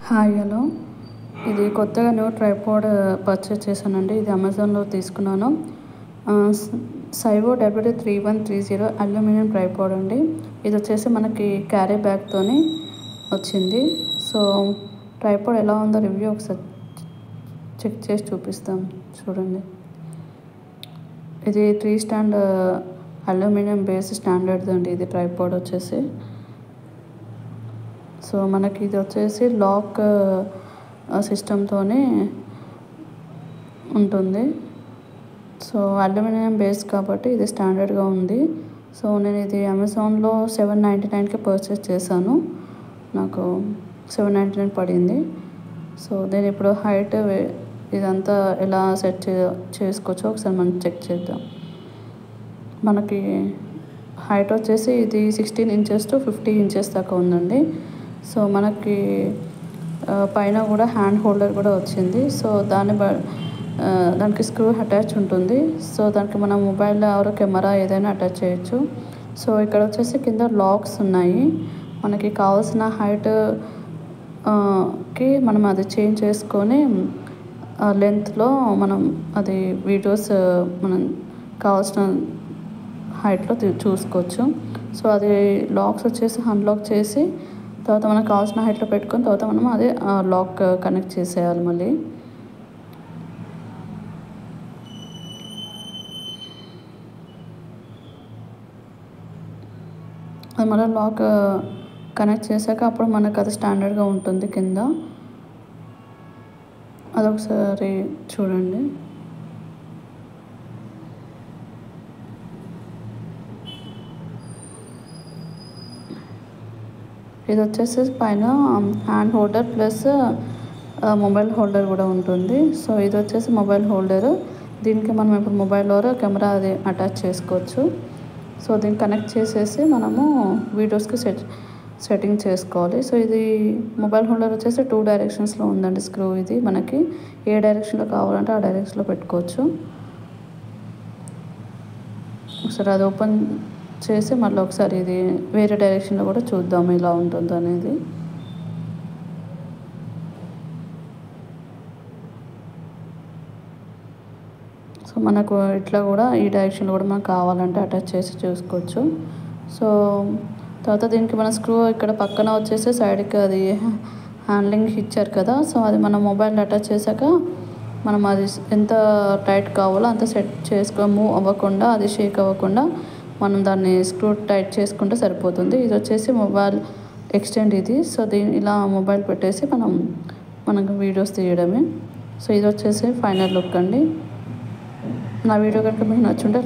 Hi hello ఇది కొత్తగా new tripod purchase చేశానండి. ఇది అమెజాన్లో తీసుకున్నాను. సైవో WD3130 అల్యూమినియం ట్రైపాడ్ అండి. ఇది వచ్చేసి మనకి క్యారీ బ్యాగ్తోని వచ్చింది. సో ట్రైపాడ్ ఎలా ఉందో రివ్యూ ఒకసారి చెక్ చేసి చూపిస్తాం చూడండి. ఇది 3 స్టాండ్ అల్యూమినియం బేస్ స్టాండర్డ్ అండి. ఇది ట్రైపాడ్ వచ్చేసి సో మనకి ఇది వచ్చేసి లాక్ సిస్టమ్తోనే ఉంటుంది. సో అల్యూమినియం బేస్ కాబట్టి ఇది స్టాండర్డ్గా ఉంది. సో నేను ఇది అమెజాన్లో $799కి పర్చేస్ చేశాను. నాకు $799 పడింది. సో నేను ఇప్పుడు హైట్ ఇదంతా ఎలా సెట్ చేసుకోవచ్చో ఒకసారి మనం చెక్ చేద్దాం. మనకి హైట్ వచ్చేసి ఇది 16 ఇంచెస్ టు 50 ఇంచెస్ దాకా ఉందండి. సో మనకి పైన కూడా హ్యాండ్ హోల్డర్ కూడా వచ్చింది. సో దానికి స్క్రూ అటాచ్ ఉంటుంది. సో దానికి మనం మొబైల్ ఆర్ కెమెరా ఏదైనా అటాచ్ చేయొచ్చు. సో ఇక్కడ వచ్చేసి కింద లాక్స్ ఉన్నాయి. మనకి కావాల్సిన హైట్ కి మనం అది చేంజ్ చేసుకొని లెంత్లో మనం అది వీడియోస్ మనం కావాల్సిన హైట్లో చూసుకోవచ్చు. సో అది లాక్స్ వచ్చేసి అన్లాక్ చేసి తర్వాత మనకు కావాల్సిన హైట్లో పెట్టుకొని తర్వాత మనం అదే లాక్ కనెక్ట్ చేసేయాలి. మళ్ళీ అది మళ్ళీ లాక్ కనెక్ట్ చేశాక అప్పుడు మనకు అది స్టాండర్డ్గా ఉంటుంది. కింద అదొకసారి చూడండి. ఇది వచ్చేసి పైన hand holder plus mobile holder కూడా ఉంటుంది. సో ఇది వచ్చేసి మొబైల్ హోల్డర్. దీనికి మనం ఇప్పుడు మొబైల్లో కెమెరా అది అటాచ్ చేసుకోవచ్చు. సో దీన్ని కనెక్ట్ చేసేసి మనము వీడియోస్కి సెట్టింగ్ చేసుకోవాలి. సో ఇది మొబైల్ హోల్డర్ వచ్చేసి 2 డైరెక్షన్స్లో ఉందండి. స్క్రూ ఇది మనకి ఏ డైరెక్షన్లో కావాలంటే ఆ డైరెక్షన్లో పెట్టుకోవచ్చు. ఒకసారి అది ఓపెన్ చేసి మళ్ళీ ఒకసారి ఇది వేరే డైరెక్షన్లో కూడా చూద్దాం ఎలా ఉంటుందో అనేది. సో మనకు ఇట్లా కూడా ఈ డైరెక్షన్లో కూడా మనకు కావాలంటే అటాచ్ చేసి చూసుకోవచ్చు. సో తర్వాత దీనికి మన స్క్రూ ఇక్కడ పక్కన వచ్చేసి సైడ్కి అది హ్యాండ్లింగ్ ఇచ్చారు కదా. సో అది మన మొబైల్ అటాచ్ చేశాక మనం అది ఎంత టైట్ కావాలో అంత సెట్ మూవ్ అవ్వకుండా అది షేక్ అవ్వకుండా మనం దాన్ని స్క్రూ టైట్ చేసుకుంటే సరిపోతుంది. ఇది వచ్చేసి మొబైల్ ఎక్స్టెండ్ ఇది. సో ఇలా మొబైల్ పెట్టేసి మనకు వీడియోస్ తీయడమే. సో ఇది వచ్చేసి ఫైనల్ లుక్ అండి. నా వీడియో కనుక మీకు నచ్చుంటే